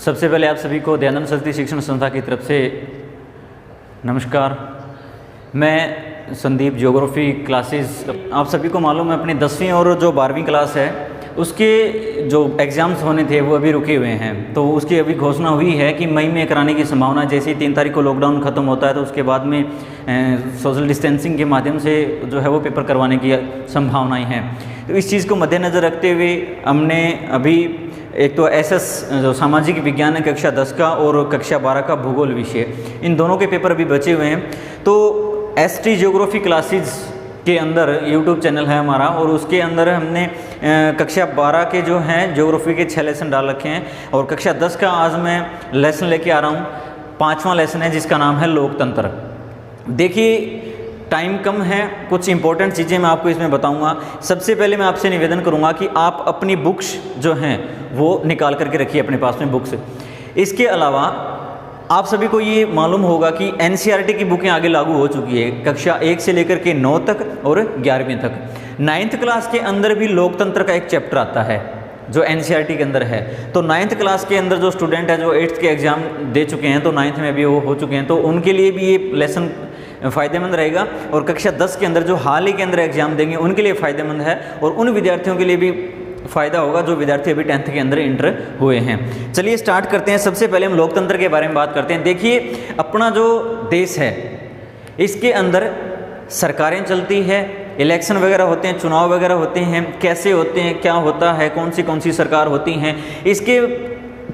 सबसे पहले आप सभी को दयानंद सरस्वती शिक्षण संस्था की तरफ से नमस्कार। मैं संदीप ज्योग्राफी क्लासेस, आप सभी को मालूम है अपनी 10वीं और जो 12वीं क्लास है उसके जो एग्ज़ाम्स होने थे वो अभी रुके हुए हैं। तो उसकी अभी घोषणा हुई है कि मई में कराने की संभावना, जैसे ही 3 तारीख को लॉकडाउन ख़त्म होता है तो उसके बाद में सोशल डिस्टेंसिंग के माध्यम से जो है वो पेपर करवाने की संभावनाएं हैं। तो इस चीज़ को मद्देनज़र रखते हुए हमने अभी एक तो एसएस जो सामाजिक विज्ञान है कक्षा 10 का और कक्षा 12 का भूगोल विषय, इन दोनों के पेपर अभी बचे हुए हैं। तो एसटी ज्योग्राफी क्लासेस के अंदर यूट्यूब चैनल है हमारा और उसके अंदर हमने कक्षा 12 के जो हैं ज्योग्राफी के 6 लेसन डाल रखे हैं और कक्षा 10 का आज मैं लेसन लेके आ रहा हूँ। 5वां लेसन है जिसका नाम है लोकतंत्र। देखिए टाइम कम है, कुछ इंपॉर्टेंट चीज़ें मैं आपको इसमें बताऊंगा। सबसे पहले मैं आपसे निवेदन करूंगा कि आप अपनी बुक्स जो हैं वो निकाल करके रखिए अपने पास में बुक्स। इसके अलावा आप सभी को ये मालूम होगा कि एनसीईआरटी की बुकें आगे लागू हो चुकी है कक्षा 1 से लेकर के 9 तक और 11वीं तक। 9th क्लास के अंदर भी लोकतंत्र का एक चैप्टर आता है जो एनसीईआरटी के अंदर है। तो 9th क्लास के अंदर जो स्टूडेंट है जो 8th के एग्ज़ाम दे चुके हैं तो 9th में भी वो हो चुके हैं, तो उनके लिए भी ये लेसन फ़ायदेमंद रहेगा। और कक्षा 10 के अंदर जो हाल ही के अंदर एग्ज़ाम देंगे उनके लिए फ़ायदेमंद है और उन विद्यार्थियों के लिए भी फ़ायदा होगा जो विद्यार्थी अभी 10th के अंदर इंटर हुए हैं। चलिए स्टार्ट करते हैं। सबसे पहले हम लोकतंत्र के बारे में बात करते हैं। देखिए अपना जो देश है इसके अंदर सरकारें चलती है, इलेक्शन वगैरह होते हैं, चुनाव वगैरह होते हैं, कैसे होते हैं, क्या होता है, कौन सी सरकार होती हैं, इसके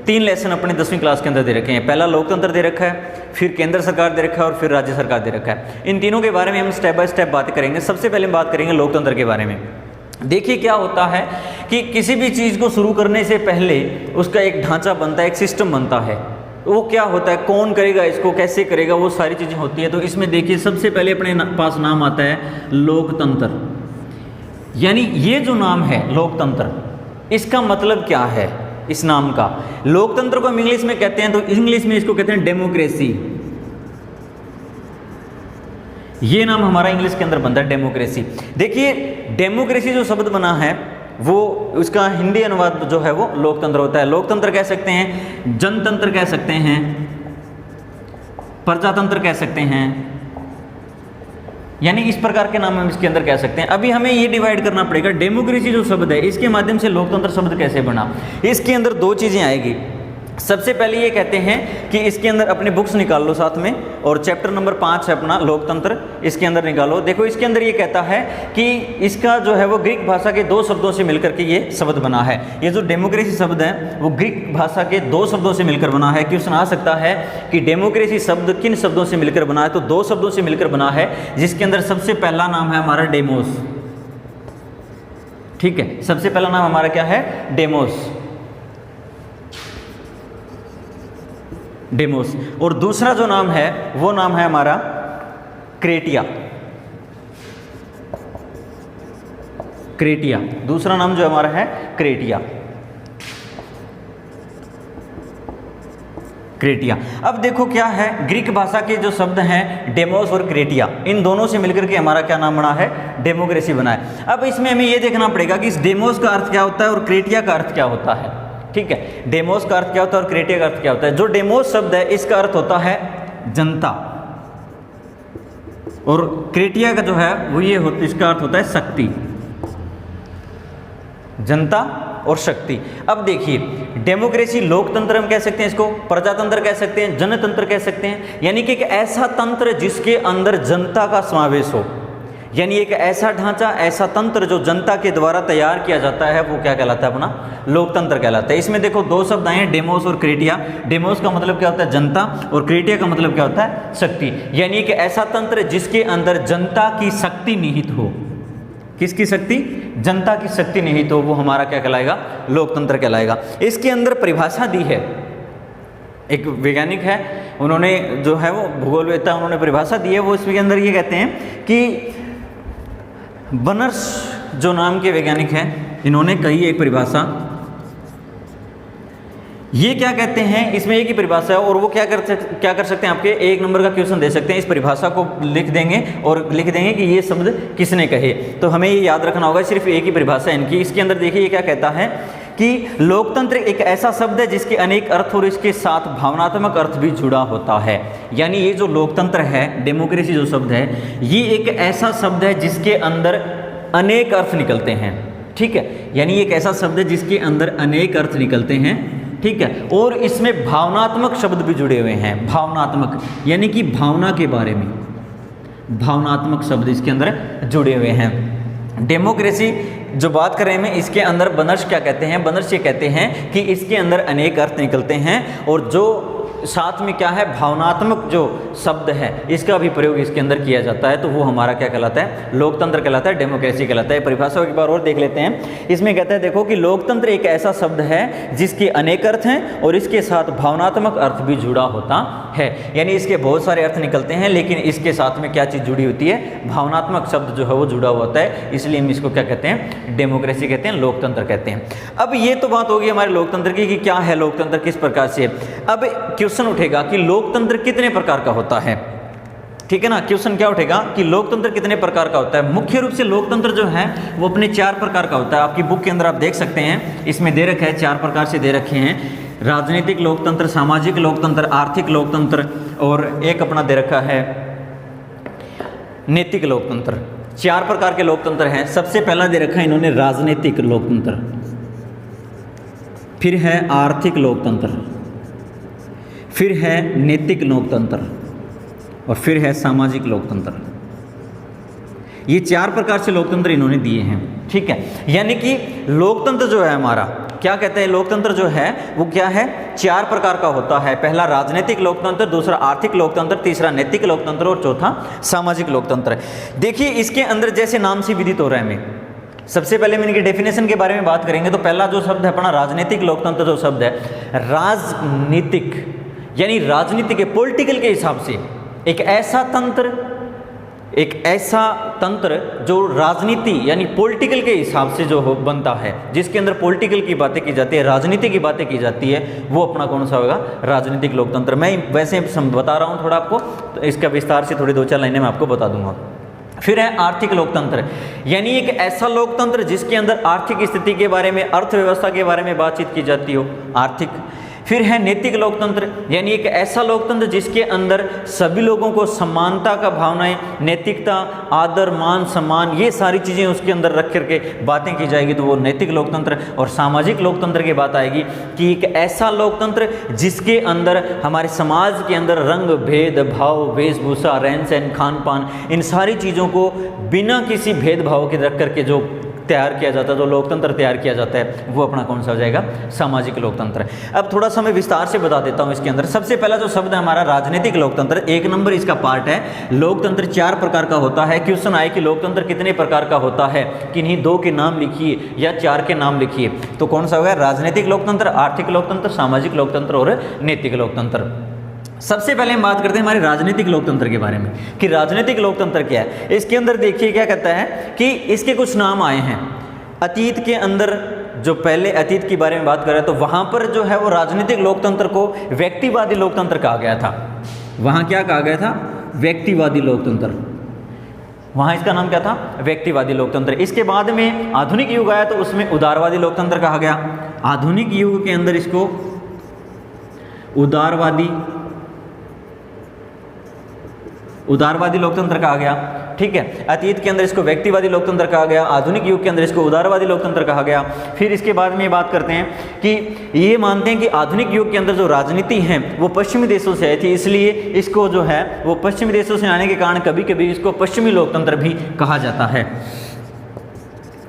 3 लेसन अपने 10वीं क्लास के अंदर दे रखे हैं। पहला लोकतंत्र दे रखा है, फिर केंद्र सरकार दे रखा है और फिर राज्य सरकार दे रखा है। इन तीनों के बारे में हम स्टेप बाय स्टेप बात करेंगे। सबसे पहले हम बात करेंगे लोकतंत्र के बारे में। देखिए क्या होता है कि किसी भी चीज़ को शुरू करने से पहले उसका एक ढांचा बनता है, एक सिस्टम बनता है। वो क्या होता है, कौन करेगा इसको, कैसे करेगा, वो सारी चीज़ें होती है। तो इसमें देखिए सबसे पहले अपने पास नाम आता है लोकतंत्र। यानी ये जो नाम है लोकतंत्र, इसका मतलब क्या है इस नाम का? लोकतंत्र को हम इंग्लिश में कहते हैं तो इंग्लिश में इसको कहते हैं डेमोक्रेसी। ये नाम हमारा इंग्लिश के अंदर बनता है डेमोक्रेसी। देखिए डेमोक्रेसी जो शब्द बना है वो उसका हिंदी अनुवाद जो है वो लोकतंत्र होता है। लोकतंत्र कह सकते हैं, जनतंत्र कह सकते हैं, प्रजातंत्र कह सकते हैं, यानी इस प्रकार के नाम हम इसके अंदर कह सकते हैं। अभी हमें ये डिवाइड करना पड़ेगा डेमोक्रेसी जो शब्द है इसके माध्यम से लोकतंत्र शब्द कैसे बना। इसके अंदर 2 चीज़ें आएगी। सबसे पहले ये कहते हैं कि इसके अंदर अपने बुक्स निकाल लो साथ में और चैप्टर नंबर 5 है अपना लोकतंत्र, इसके अंदर निकालो। देखो इसके अंदर ये कहता है कि इसका जो है वो ग्रीक भाषा के 2 शब्दों से मिलकर के ये शब्द बना है। ये जो डेमोक्रेसी शब्द है वो ग्रीक भाषा के 2 शब्दों से मिलकर बना है। क्वेश्चन आ सकता है कि डेमोक्रेसी शब्द किन शब्दों से मिलकर बना है, तो 2 शब्दों से मिलकर बना है जिसके अंदर सबसे पहला नाम है हमारा डेमोस। ठीक है, सबसे पहला नाम हमारा क्या है? डेमोस। डेमोस। और दूसरा जो नाम है वो नाम है हमारा क्रेटिया। क्रेटिया दूसरा नाम जो हमारा है क्रेटिया। क्रेटिया। अब देखो क्या है, ग्रीक भाषा के जो शब्द हैं डेमोस और क्रेटिया, इन दोनों से मिलकर के हमारा क्या नाम बना है? डेमोक्रेसी बना है। अब इसमें हमें ये देखना पड़ेगा कि इस डेमोस का अर्थ क्या होता है और क्रेटिया का अर्थ क्या होता है। ठीक है, डेमोस का अर्थ क्या होता है और क्रेटिया का अर्थ क्या होता है। जो डेमोस शब्द है इसका अर्थ होता है जनता और क्रेटिया का जो है वो ये होता, इसका अर्थ होता है शक्ति। जनता और शक्ति। अब देखिए डेमोक्रेसी, लोकतंत्र हम कह सकते हैं इसको, प्रजातंत्र कह सकते हैं, जनतंत्र कह सकते हैं, यानी कि एक ऐसा तंत्र जिसके अंदर जनता का समावेश हो, यानी एक ऐसा ढांचा, ऐसा तंत्र जो जनता के द्वारा तैयार किया जाता है वो क्या कहलाता है? अपना लोकतंत्र कहलाता है। इसमें देखो 2 शब्द आए हैं, डेमोस और क्रेटिया। डेमोस का मतलब क्या होता है? जनता, और क्रेटिया का मतलब क्या होता है? शक्ति। यानी कि ऐसा तंत्र जिसके अंदर जनता की शक्ति निहित हो। किसकी शक्ति? जनता की शक्ति निहित हो, वो हमारा क्या कहलाएगा? लोकतंत्र कहलाएगा। इसके अंदर परिभाषा दी है, एक वैज्ञानिक है उन्होंने जो है वो भूगोलवेत्ता, उन्होंने परिभाषा दी है। वो इसके अंदर ये कहते हैं कि बर्नस जो नाम के वैज्ञानिक हैं इन्होंने कही एक परिभाषा। ये क्या कहते हैं, इसमें एक ही परिभाषा है और वो क्या कर सकते हैं, आपके 1 नंबर का क्वेश्चन दे सकते हैं। इस परिभाषा को लिख देंगे और लिख देंगे कि ये शब्द किसने कहे। तो हमें ये याद रखना होगा, सिर्फ एक ही परिभाषा है इनकी। इसके अंदर देखिए ये क्या कहता है कि लोकतंत्र एक ऐसा शब्द है जिसके अनेक अर्थ और इसके साथ भावनात्मक अर्थ भी जुड़ा होता है। यानी ये जो लोकतंत्र है, डेमोक्रेसी जो शब्द है, ये एक ऐसा शब्द है जिसके अंदर अनेक अर्थ निकलते हैं। ठीक है, यानी एक ऐसा शब्द है जिसके अंदर अनेक अर्थ निकलते हैं। ठीक है, और इसमें भावनात्मक शब्द भी जुड़े हुए हैं। भावनात्मक यानी कि भावना के बारे में भावनात्मक शब्द इसके अंदर जुड़े हुए हैं। डेमोक्रेसी जो बात कर रहे हैं, इसके अंदर बनर्श क्या कहते हैं? बनर्श ये कहते हैं कि इसके अंदर अनेक अर्थ निकलते हैं और जो साथ में क्या है, भावनात्मक जो शब्द है इसका भी प्रयोग इसके अंदर किया जाता है, तो वो हमारा क्या कहलाता है? लोकतंत्र कहलाता है, डेमोक्रेसी कहलाता है। परिभाषा एक बार और देख लेते हैं। इसमें कहता है देखो कि लोकतंत्र एक ऐसा शब्द है जिसके अनेक अर्थ हैं और इसके साथ भावनात्मक अर्थ भी जुड़ा होता है। यानी इसके बहुत सारे अर्थ निकलते हैं, लेकिन इसके साथ में क्या चीज़ जुड़ी होती है? भावनात्मक शब्द जो है वो जुड़ा हुआ होता है, इसलिए हम इसको क्या कहते हैं? डेमोक्रेसी कहते हैं, लोकतंत्र कहते हैं। अब ये तो बात होगी हमारे लोकतंत्र की कि क्या है लोकतंत्र, किस प्रकार से। अब क्वेश्चन उठेगा कि लोकतंत्र कितने प्रकार का होता है। ठीक है ना, क्वेश्चन क्या उठेगा कि लोकतंत्र कितने प्रकार का होता है। मुख्य रूप से लोकतंत्र जो है वो अपने 4 प्रकार का होता है। आपकी बुक के अंदर आप देख सकते हैं, इसमें दे रखा है 4 प्रकार से दे रखे हैं। राजनीतिक लोकतंत्र, सामाजिक लोकतंत्र, आर्थिक लोकतंत्र और एक अपना दे रखा है नैतिक लोकतंत्र। 4 प्रकार के लोकतंत्र हैं। सबसे पहला दे रखा है इन्होंने राजनीतिक लोकतंत्र, फिर है आर्थिक लोकतंत्र, फिर है नैतिक लोकतंत्र और फिर है सामाजिक लोकतंत्र। ये 4 प्रकार से लोकतंत्र इन्होंने दिए हैं। ठीक है, यानी कि लोकतंत्र जो है हमारा, क्या कहते हैं, लोकतंत्र जो है वो क्या है? 4 प्रकार का होता है। पहला राजनीतिक लोकतंत्र, दूसरा आर्थिक लोकतंत्र, तीसरा नैतिक लोकतंत्र और चौथा सामाजिक लोकतंत्र। देखिए इसके अंदर जैसे नाम से विदित हो रहा है, हमें सबसे पहले हम इनके डेफिनेशन के बारे में बात करेंगे। तो पहला जो शब्द है अपना राजनीतिक लोकतंत्र जो शब्द है, राजनीतिक यानी राजनीति के, पॉलिटिकल के हिसाब से एक ऐसा तंत्र जो राजनीति यानी पॉलिटिकल के हिसाब से जो बनता है, जिसके अंदर पॉलिटिकल की बातें की जाती है, राजनीति की बातें की जाती है, वो अपना कौन सा होगा? राजनीतिक लोकतंत्र। मैं वैसे बता रहा हूँ थोड़ा आपको, तो इसका विस्तार से थोड़ी 2-4 लाइनें मैं आपको बता दूंगा। फिर है आर्थिक लोकतंत्र, यानी एक ऐसा लोकतंत्र जिसके अंदर आर्थिक स्थिति के बारे में, अर्थव्यवस्था के बारे में बातचीत की जाती हो, आर्थिक। फिर है नैतिक लोकतंत्र, यानी एक ऐसा लोकतंत्र जिसके अंदर सभी लोगों को समानता का भावनाएं, नैतिकता, आदर, मान, सम्मान, ये सारी चीज़ें उसके अंदर रख करके बातें की जाएगी, तो वो नैतिक लोकतंत्र। और सामाजिक लोकतंत्र की बात आएगी कि एक ऐसा लोकतंत्र जिसके अंदर हमारे समाज के अंदर रंग भेद भाव, वेशभूषा, रहन सहन, खान पान, इन सारी चीज़ों को बिना किसी भेदभाव के रख करके जो तैयार किया जाता है, जो लोकतंत्र तैयार किया जाता है, वो अपना कौन सा हो जाएगा? सामाजिक लोकतंत्र। अब थोड़ा सा मैं विस्तार से बता देता हूँ इसके अंदर। सबसे पहला जो शब्द है हमारा राजनीतिक लोकतंत्र, 1 नंबर इसका पार्ट है। लोकतंत्र 4 प्रकार का होता है। क्वेश्चन आए कि लोकतंत्र कितने प्रकार का होता है, किन्हीं 2 के नाम लिखिए या 4 के नाम लिखिए, तो कौन सा होगा? राजनीतिक लोकतंत्र, आर्थिक लोकतंत्र, सामाजिक लोकतंत्र और नैतिक लोकतंत्र। सबसे पहले हम बात करते हैं हमारे राजनीतिक लोकतंत्र के बारे में कि राजनीतिक लोकतंत्र क्या है। इसके अंदर देखिए क्या कहता है कि इसके कुछ नाम आए हैं। अतीत के अंदर, जो पहले अतीत के बारे में बात कर रहे हैं, तो वहाँ पर जो है वो राजनीतिक लोकतंत्र को व्यक्तिवादी लोकतंत्र कहा गया था। वहाँ क्या कहा गया था? व्यक्तिवादी लोकतंत्र। वहाँ इसका नाम क्या था? व्यक्तिवादी लोकतंत्र। इसके बाद में आधुनिक युग आया तो उसमें उदारवादी लोकतंत्र कहा गया। आधुनिक युग के अंदर इसको उदारवादी लोकतंत्र कहा गया। ठीक है, अतीत के अंदर इसको व्यक्तिवादी लोकतंत्र कहा गया, आधुनिक युग के अंदर इसको उदारवादी लोकतंत्र कहा गया। फिर इसके बाद में ये बात करते हैं कि ये मानते हैं कि आधुनिक युग के अंदर जो राजनीति है वो पश्चिमी देशों से आई थी, इसलिए इसको जो है वो पश्चिमी देशों से आने के कारण कभी कभी इसको पश्चिमी लोकतंत्र भी कहा जाता है।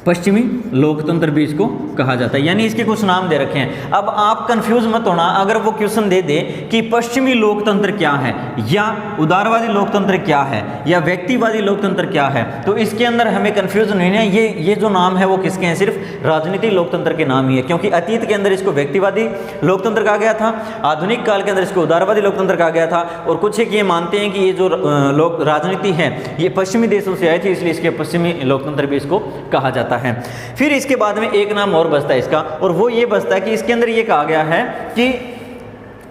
पश्चिमी लोकतंत्र भी इसको कहा जाता है, यानी इसके कुछ नाम दे रखे हैं। अब आप कंफ्यूज मत होना अगर वो क्वेश्चन दे दे कि पश्चिमी लोकतंत्र क्या है या उदारवादी लोकतंत्र क्या है या व्यक्तिवादी लोकतंत्र क्या है, तो इसके अंदर हमें कंफ्यूज नहीं है। ये जो नाम है वो किसके हैं? सिर्फ राजनीतिक लोकतंत्र के नाम ही है, क्योंकि अतीत के अंदर इसको व्यक्तिवादी लोकतंत्र कहा गया था, आधुनिक काल के अंदर इसको उदारवादी लोकतंत्र कहा गया था, और कुछ एक ये मानते हैं कि ये जो राजनीति है ये पश्चिमी देशों से आई थी, इसलिए इसके पश्चिमी लोकतंत्र भी इसको कहा जाता है। फिर इसके बाद में एक नाम और बचता है इसका, और वो ये बचता है कि इसके अंदर ये कहा गया है कि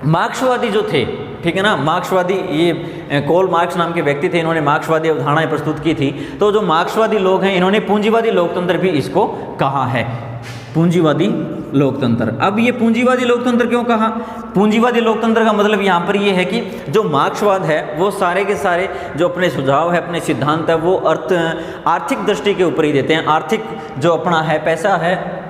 मार्क्सवादी जो थे, ठीक है ना, मार्क्सवादी, ये कार्ल मार्क्स नाम के व्यक्ति थे, इन्होंने मार्क्सवादी अवधारणाएं प्रस्तुत की थी। तो जो मार्क्सवादी लोग हैं इन्होंने पूंजीवादी लोकतंत्र भी इसको कहा है, पूंजीवादी लोकतंत्र। अब ये पूंजीवादी लोकतंत्र क्यों कहा? पूंजीवादी लोकतंत्र का मतलब यहाँ पर ये है कि जो मार्क्सवाद है वो सारे के सारे जो अपने सुझाव है, अपने सिद्धांत है, वो आर्थिक दृष्टि के ऊपर ही देते हैं। आर्थिक जो अपना है, पैसा है,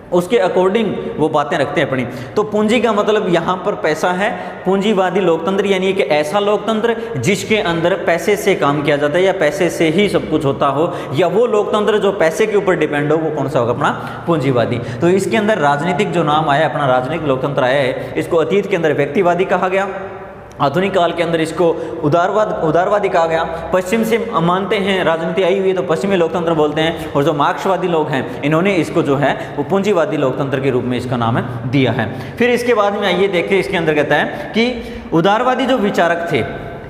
उसके अकॉर्डिंग वो बातें रखते हैं अपनी। तो पूंजी का मतलब यहाँ पर पैसा है। पूंजीवादी लोकतंत्र यानी कि ऐसा लोकतंत्र जिसके अंदर पैसे से काम किया जाता है या पैसे से ही सब कुछ होता हो, या वो लोकतंत्र जो पैसे के ऊपर डिपेंड हो, वो कौन सा होगा? अपना पूंजीवादी। तो इसके अंदर राजनीतिक जो नाम आया, अपना राजनीतिक लोकतंत्र आया है, इसको अतीत के अंदर व्यक्तिवादी कहा गया, आधुनिक काल के अंदर इसको उदारवादी कहा गया। पश्चिम से मानते हैं राजनीति आई हुई है तो पश्चिमी लोकतंत्र बोलते हैं, और जो मार्क्सवादी लोग हैं इन्होंने इसको जो है वो पूंजीवादी लोकतंत्र के रूप में इसका नाम दिया है। फिर इसके बाद में आइए देखिए, इसके अंदर कहता है कि उदारवादी जो विचारक थे,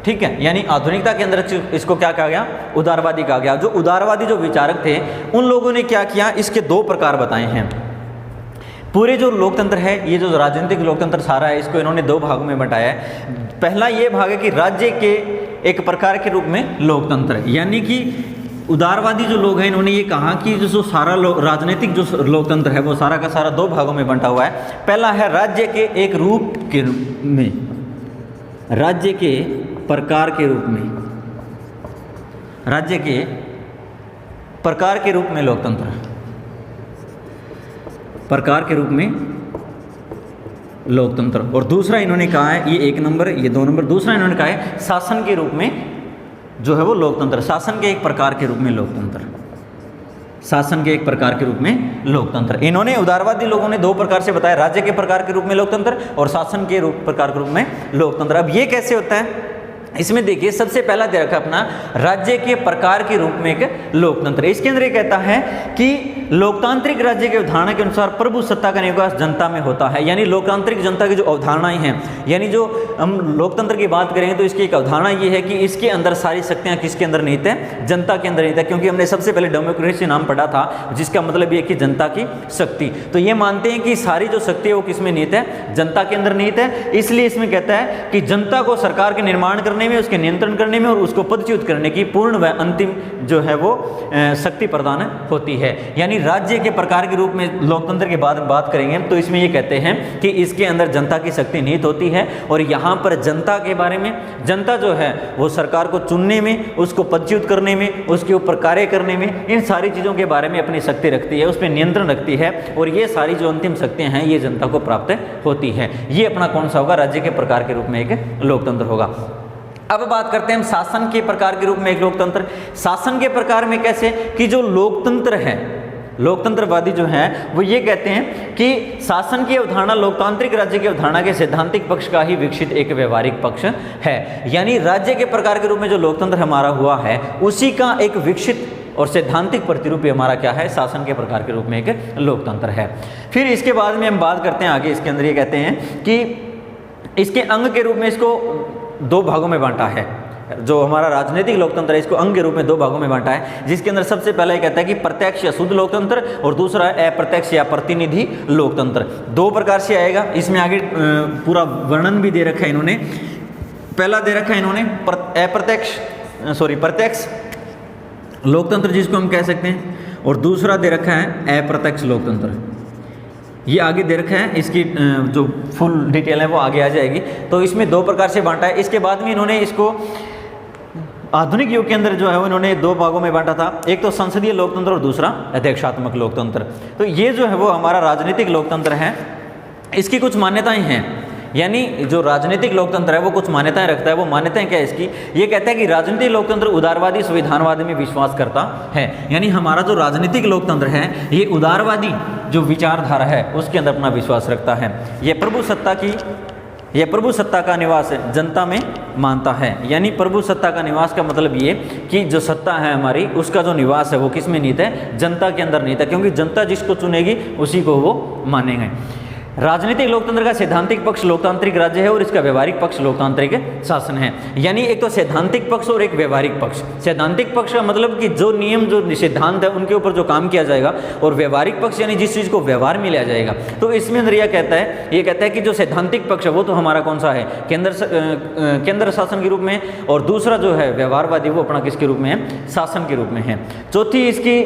ठीक है, यानी आधुनिकता के अंदर इसको क्या कहा गया? उदारवादी कहा गया। जो उदारवादी जो विचारक थे उन लोगों ने क्या किया? इसके दो प्रकार बताए हैं। पूरे जो लोकतंत्र है, ये जो राजनीतिक लोकतंत्र सारा है, इसको इन्होंने दो भागों में बंटाया है। पहला ये भाग है कि राज्य के एक प्रकार के रूप में लोकतंत्र, यानी कि उदारवादी जो लोग हैं इन्होंने ये कहा कि जो सारा राजनीतिक जो लोकतंत्र है वो सारा का सारा दो भागों में बंटा हुआ है। पहला है राज्य के एक रूप के में, राज्य के प्रकार के रूप में, राज्य के प्रकार के रूप में लोकतंत्र, प्रकार के रूप में लोकतंत्र। और दूसरा इन्होंने कहा है, ये 1 नंबर, ये 2 नंबर, दूसरा इन्होंने कहा है शासन के रूप में जो है वो लोकतंत्र, शासन के एक प्रकार के रूप में लोकतंत्र, शासन के एक प्रकार के रूप में लोकतंत्र। इन्होंने उदारवादी लोगों ने दो प्रकार से बताया, राज्य के प्रकार के रूप में लोकतंत्र और शासन के प्रकार के रूप में लोकतंत्र। अब ये कैसे होता है? इसमें देखिए, सबसे पहला दे रखा अपना राज्य के प्रकार के रूप में एक लोकतंत्र। इसके अंदर ये कहता है कि लोकतांत्रिक राज्य की अवधारणा के अनुसार प्रभु सत्ता का निवास जनता में होता है। यानी लोकतांत्रिक जनता की जो अवधारणाएं हैं, यानी जो हम लोकतंत्र की बात करेंगे तो इसकी एक अवधारणा ये है कि इसके अंदर सारी शक्तियां किसके अंदर निहित है? जनता के अंदर निहित है। क्योंकि हमने सबसे पहले डेमोक्रेसी नाम पढ़ा था, जिसका मतलब ये कि जनता की शक्ति। तो ये मानते हैं कि सारी जो शक्ति है वो किसमें निहित है? जनता के अंदर निहित है। इसलिए इसमें कहता है कि जनता को सरकार के निर्माण करने में, उसके नियंत्रण करने में और उसको पदच्युत करने की पूर्ण व अंतिम जो है वो शक्ति प्रदान होती है। यानी राज्य के प्रकार के रूप में लोकतंत्र के बाद बात करेंगे तो इसमें ये कहते हैं कि इसके अंदर जनता की शक्ति निहित होती है। और यहाँ पर जनता के बारे में, जनता जो है वो सरकार को चुनने में, उसको पदच्युत करने में, उसके ऊपर कार्य करने में, इन सारी चीज़ों के बारे में अपनी शक्ति रखती है, उस पर नियंत्रण रखती है। और ये सारी जो अंतिम शक्तियाँ हैं ये जनता को प्राप्त होती है। ये अपना कौन सा होगा? राज्य के प्रकार के रूप में एक लोकतंत्र होगा। अब बात करते हैं हम शासन के प्रकार के रूप में एक लोकतंत्र। शासन के प्रकार में कैसे? कि जो लोकतंत्र है, लोकतंत्रवादी जो हैं वो ये कहते हैं कि शासन की अवधारणा लोकतांत्रिक राज्य की अवधारणा के सैद्धांतिक पक्ष का ही विकसित एक व्यवहारिक पक्ष है। यानी राज्य के प्रकार के रूप में जो लोकतंत्र हमारा हुआ है उसी का एक विकसित और सैद्धांतिक प्रतिरूप हमारा क्या है? शासन के प्रकार के रूप में एक लोकतंत्र है। फिर इसके बाद में हम बात करते हैं आगे, इसके अंदर ये कहते हैं कि इसके अंग के रूप में इसको दो भागों में बांटा है। जो हमारा राजनीतिक लोकतंत्र है इसको अंग के रूप में दो भागों में बांटा है, जिसके अंदर सबसे पहला ये कहता है कि प्रत्यक्ष या शुद्ध लोकतंत्र और दूसरा है अप्रत्यक्ष या प्रतिनिधि लोकतंत्र। दो प्रकार से आएगा। इसमें आगे पूरा वर्णन भी दे रखा है इन्होंने। पहला दे रखा है इन्होंने प्रत्यक्ष लोकतंत्र जिसको हम कह सकते हैं, और दूसरा दे रखा है अप्रत्यक्ष लोकतंत्र। ये आगे दे रखा है, इसकी जो फुल डिटेल है वो आगे आ जाएगी। तो इसमें दो प्रकार से बांटा है। इसके बाद में इन्होंने इसको आधुनिक युग के अंदर जो है वो इन्होंने दो भागों में बांटा था, एक तो संसदीय लोकतंत्र और दूसरा अध्यक्षात्मक लोकतंत्र। तो ये जो है वो हमारा राजनीतिक लोकतंत्र है। इसकी कुछ मान्यताएं हैं, यानी जो राजनीतिक लोकतंत्र है वो कुछ मान्यताएं रखता है। वो मान्यताएं क्या है इसकी? ये कहता है कि राजनीतिक लोकतंत्र उदारवादी संविधानवाद में विश्वास करता है। यानी हमारा जो राजनीतिक लोकतंत्र है ये उदारवादी जो विचारधारा है उसके अंदर अपना विश्वास रखता है। ये प्रभु सत्ता का निवास जनता में मानता है। यानी प्रभु सत्ता का निवास का मतलब ये कि जो सत्ता है हमारी उसका जो निवास है वो किस में निहित है? जनता के अंदर निहित है, क्योंकि जनता जिसको चुनेगी उसी को वो मानेंगे। राजनीतिक लोकतंत्र का सैद्धांतिक पक्ष लोकतांत्रिक राज्य है और इसका व्यवहारिक पक्ष लोकतांत्रिक शासन है। यानी एक तो सैद्धांतिक पक्ष और एक व्यवहारिक पक्ष। सैद्धांतिक पक्ष का मतलब कि जो नियम जो सिद्धांत है उनके ऊपर जो काम किया जाएगा, और व्यवहारिक पक्ष यानी जिस चीज़ को व्यवहार में लिया जाएगा। तो इसमें अंदर ये कहता है कि जो सैद्धांतिक पक्ष है वो तो हमारा कौन सा है? केंद्र शासन के रूप में, और दूसरा जो है व्यवहारवादी वो अपना किसके रूप में है? शासन के रूप में है। चौथी इसकी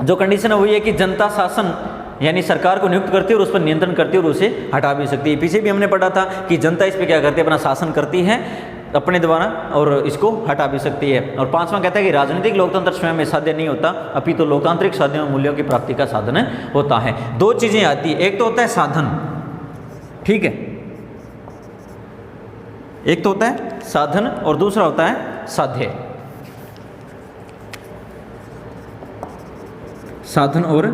जो कंडीशन है वो ये कि जनता शासन यानी सरकार को नियुक्त करती है और उस पर नियंत्रण करती है और उसे हटा भी सकती है। पीछे भी हमने पढ़ा था कि जनता इस पर क्या करती है, अपना शासन करती है अपने द्वारा और इसको हटा भी सकती है। और पांचवा कहता है कि राजनीतिक लोकतंत्र स्वयं में साध्य नहीं होता, अपितु लोकतांत्रिक साधनों और मूल्यों की प्राप्ति का साधन होता है। दो चीजें आती है, एक तो होता है साधन, ठीक है, एक तो होता है साधन और दूसरा होता है साध्य। साधन और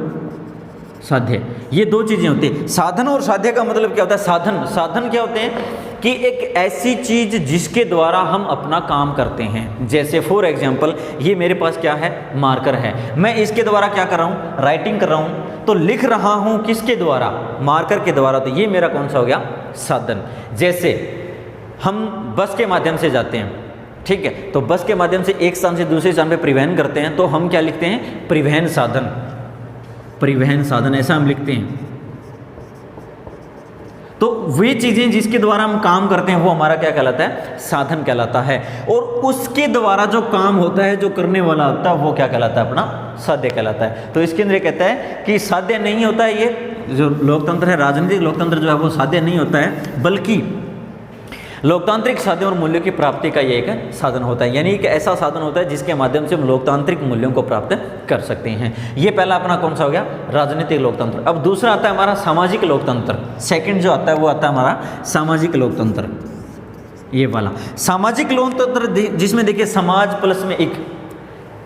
साध्य, ये दो चीजें होती है। साधन और साध्य का मतलब क्या होता है? साधन, साधन क्या होते हैं कि एक ऐसी चीज जिसके द्वारा हम अपना काम करते हैं। जैसे फॉर एग्जांपल ये मेरे पास क्या है, मार्कर है, मैं इसके द्वारा क्या कर रहा हूँ, राइटिंग कर रहा हूँ, तो लिख रहा हूँ किसके द्वारा, मार्कर के द्वारा। तो ये मेरा कौन सा हो गया, साधन। जैसे हम बस के माध्यम से जाते हैं, ठीक है, तो बस के माध्यम से एक स्थान से दूसरे स्थान पे परिवहन करते हैं, तो हम क्या लिखते हैं, परिवहन साधन, परिवहन साधन ऐसा हम लिखते हैं। तो वे चीजें जिसके द्वारा हम काम करते हैं वो हमारा क्या कहलाता है, साधन कहलाता है। और उसके द्वारा जो काम होता है, जो करने वाला होता है, वो क्या कहलाता है, अपना साध्य कहलाता है। तो इसके अंदर कहता है कि साध्य नहीं होता है, ये जो लोकतंत्र है, राजनीतिक लोकतंत्र जो है वो साध्य नहीं होता है, बल्कि लोकतांत्रिक साधनों और मूल्यों की प्राप्ति का ये एक साधन होता है। यानी एक ऐसा साधन होता है जिसके माध्यम से हम लोकतांत्रिक मूल्यों को प्राप्त कर सकते हैं। ये पहला अपना कौन सा हो गया, राजनीतिक लोकतंत्र। अब दूसरा आता है हमारा सामाजिक लोकतंत्र। सेकंड जो आता है वो आता है हमारा सामाजिक लोकतंत्र, ये वाला सामाजिक लोकतंत्र, जिसमें देखिए समाज प्लस में एक,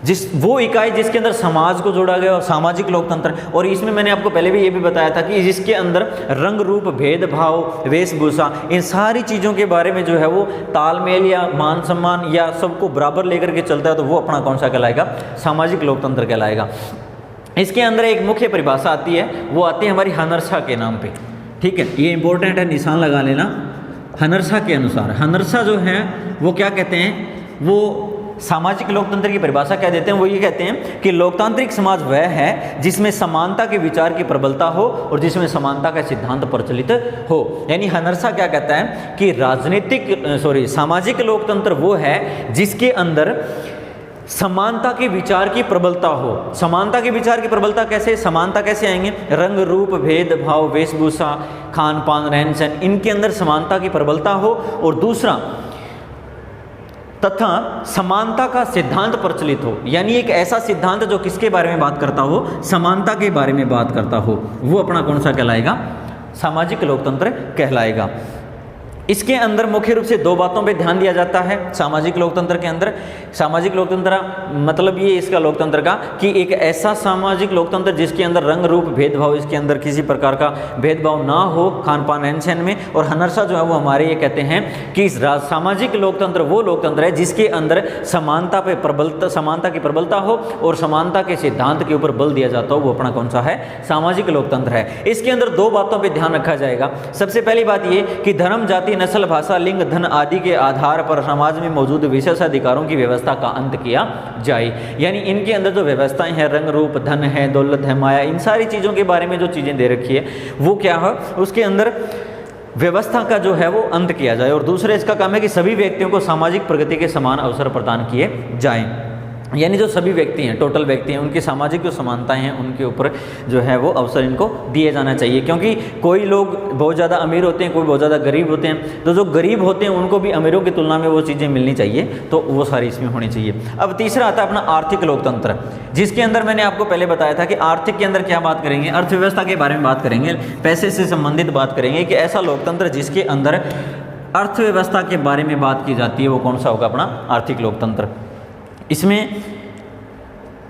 जिस वो इकाई जिसके अंदर समाज को जोड़ा गया, सामाजिक लोकतंत्र। और इसमें मैंने आपको पहले भी ये भी बताया था कि जिसके अंदर रंग रूप भेदभाव वेशभूषा इन सारी चीज़ों के बारे में जो है वो तालमेल या मान सम्मान या सबको बराबर लेकर के चलता है, तो वो अपना कौन सा कहलाएगा, सामाजिक लोकतंत्र कहलाएगा। इसके अंदर एक मुख्य परिभाषा आती है, वो आती है हमारी हनर्सा के नाम पे, ठीक है, ये इंपॉर्टेंट है, निशान लगा लेना। हनर्सा के अनुसार, हनर्सा जो है वो क्या कहते हैं, वो सामाजिक लोकतंत्र की परिभाषा क्या देते हैं, वो ये कहते हैं कि लोकतांत्रिक समाज वह है जिसमें समानता के विचार की प्रबलता हो और जिसमें समानता का सिद्धांत प्रचलित हो। यानी हनर्सा क्या कहता है कि सामाजिक लोकतंत्र वो है जिसके अंदर समानता के विचार की प्रबलता हो। समानता के विचार की प्रबलता कैसे, समानता कैसे आएंगे, रंग रूप भेदभाव वेशभूषा खान पान रहन सहन, इनके अंदर समानता की प्रबलता हो। और दूसरा तथा समानता का सिद्धांत प्रचलित हो, यानी एक ऐसा सिद्धांत जो किसके बारे में बात करता हो, समानता के बारे में बात करता हो, वो अपना कौन सा कहलाएगा, सामाजिक लोकतंत्र कहलाएगा। इसके अंदर मुख्य रूप से दो बातों पे ध्यान दिया जाता है सामाजिक लोकतंत्र के अंदर। सामाजिक लोकतंत्र मतलब ये इसका लोकतंत्र का कि एक ऐसा सामाजिक लोकतंत्र जिसके अंदर रंग रूप भेदभाव, इसके अंदर किसी प्रकार का भेदभाव ना हो खान पान रहन सहन में। और हनर्सा जो है वो हमारे ये कहते हैं कि सामाजिक लोकतंत्र वो लोकतंत्र है जिसके अंदर समानता पे प्रबलता, समानता की प्रबलता हो और समानता के सिद्धांत के ऊपर बल दिया जाता हो, वो अपना कौन सा है, सामाजिक लोकतंत्र है। इसके अंदर दो बातों पर ध्यान रखा जाएगा। सबसे पहली बात ये कि धर्म जाति नस्ल भाषा लिंग धन आदि के आधार पर समाज में मौजूद विशेष अधिकारों की व्यवस्था का अंत किया जाए। यानी इनके अंदर जो व्यवस्थाएं हैं, रंग रूप धन है, दौलत है, माया, इन सारी चीज़ों के बारे में जो चीज़ें दे रखी है वो क्या है, उसके अंदर व्यवस्था का जो है वो अंत किया जाए। और दूसरा इसका काम है कि सभी व्यक्तियों को सामाजिक प्रगति के समान अवसर प्रदान किए जाएं। यानी जो सभी व्यक्ति हैं, टोटल व्यक्ति हैं, उनकी सामाजिक जो समानताएं हैं उनके ऊपर जो है वो अवसर इनको दिए जाना चाहिए। क्योंकि कोई लोग बहुत ज़्यादा अमीर होते हैं, कोई बहुत ज़्यादा गरीब होते हैं, तो जो गरीब होते हैं उनको भी अमीरों की तुलना में वो चीज़ें मिलनी चाहिए, तो वो सारी इसमें होनी चाहिए। अब तीसरा आता है अपना आर्थिक लोकतंत्र, जिसके अंदर मैंने आपको पहले बताया था कि आर्थिक के अंदर क्या बात करेंगे, अर्थव्यवस्था के बारे में बात करेंगे, पैसे से संबंधित बात करेंगे कि ऐसा लोकतंत्र जिसके अंदर अर्थव्यवस्था के बारे में बात की जाती है वो कौन सा होगा, अपना आर्थिक लोकतंत्र। इसमें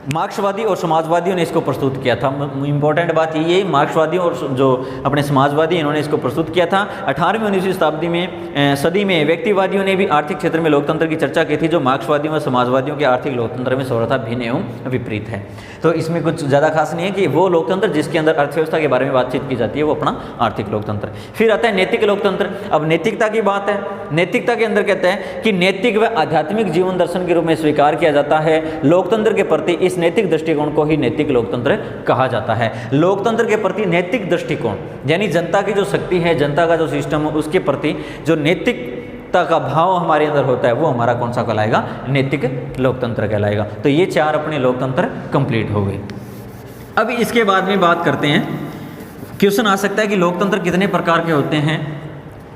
मार्क्सवादी और समाजवादियों ने इसको प्रस्तुत किया था। इंपॉर्टेंट बात ये, मार्क्सवादियों और जो अपने समाजवादी इन्होंने इसको प्रस्तुत किया था। 18वीं 19वीं शताब्दी में सदी में व्यक्तिवादियों ने भी आर्थिक क्षेत्र में लोकतंत्र की चर्चा की थी, जो मार्क्सवादियों और समाजवादियों के आर्थिक लोकतंत्र में सर्वथा भिन्न एवं विपरीत है। तो इसमें कुछ ज़्यादा खास नहीं है कि वो लोकतंत्र जिसके अंदर अर्थव्यवस्था के बारे में बातचीत की जाती है वो अपना आर्थिक लोकतंत्र। फिर आता है नैतिक लोकतंत्र। अब नैतिकता की बात है, नैतिकता के अंदर कहते हैं कि नैतिक व आध्यात्मिक जीवन दर्शन के रूप में स्वीकार किया जाता है लोकतंत्र के प्रति। इस नैतिक दृष्टिकोण को ही नैतिक लोकतंत्र कहा जाता है। लोकतंत्र के प्रति नैतिक दृष्टिकोण यानी जनता की जो शक्ति है, जनता का जो सिस्टम है, उसके प्रति जो नैतिकता का भाव हमारे अंदर होता है वो हमारा कौन सा कहलाएगा, नैतिक लोकतंत्र कहलाएगा। तो ये चार अपने लोकतंत्र कंप्लीट हो गए। अब इसके बाद में बात करते हैं क्वेश्चन आ सकता है कि लोकतंत्र कितने प्रकार के होते हैं,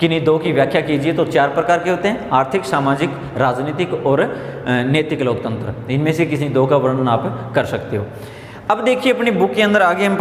किन्हीं दो की व्याख्या कीजिए। तो 4 प्रकार के होते हैं, आर्थिक, सामाजिक, राजनीतिक और नैतिक लोकतंत्र। इनमें से किसी 2 का वर्णन आप कर सकते हो। अब देखिए अपनी बुक के अंदर आगे हम